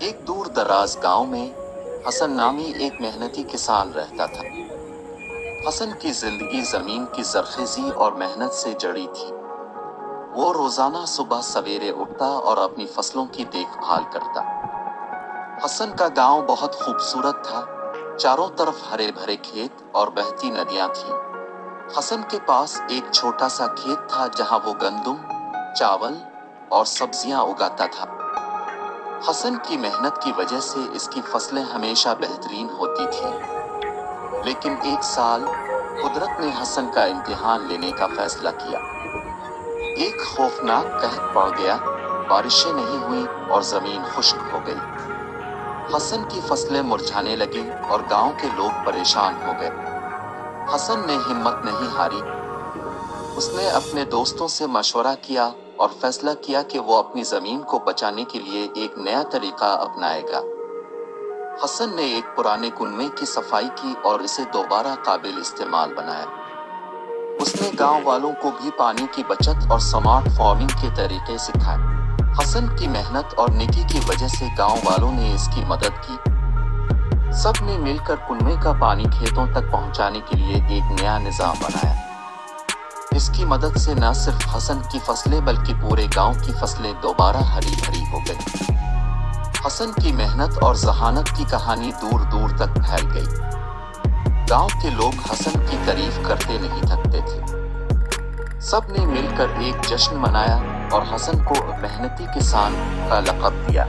एक दूर दराज गांव में हसन नामी एक मेहनती किसान रहता था। हसन की जिंदगी जमीन की जरखेजी और मेहनत से जड़ी थी। वो रोजाना सुबह सवेरे उठता और अपनी फसलों की देखभाल करता। हसन का गांव बहुत खूबसूरत था। चारों तरफ हरे भरे खेत और बहती नदियां थीं। हसन के पास एक छोटा सा खेत था जहां वो गंदम, चावल और सब्जियां उगाता था। हसन की मेहनत की वजह से इसकी फसलें हमेशा बेहतरीन होती थीं। लेकिन एक साल कुदरत ने हसन का इम्तिहान लेने का फैसला किया। एक खौफनाक कहर पड़ गया, बारिशें नहीं हुई और जमीन खुश्क हो गई। हसन की फसलें मुरझाने लगी और गांव के लोग परेशान हो गए। हसन ने हिम्मत नहीं हारी। उसने अपने दोस्तों से मशवरा किया और फैसला किया कि वो अपनी जमीन को बचाने के लिए एक नया तरीका अपनाएगा। हसन ने एक पुराने कुनवे की सफाई की और इसे दोबारा काबिल इस्तेमाल बनाया। उसने गांव वालों को भी पानी की बचत और स्मार्ट फार्मिंग के तरीके सिखाए। हसन की मेहनत और नेकी की वजह से गांव वालों ने इसकी मदद की। सब ने मिलकर कुनवे का पानी खेतों तक पहुंचाने के लिए एक नया निजाम बनाया। इसकी मदद से न सिर्फ हसन की फसलें बल्कि पूरे गांव की फसलें दोबारा हरी भरी हो गई। हसन की मेहनत और जहानत की कहानी दूर दूर तक फैल गई। गांव के लोग हसन की तारीफ करते नहीं थकते थे। सब ने मिलकर एक जश्न मनाया और हसन को मेहनती किसान का लक़ब दिया।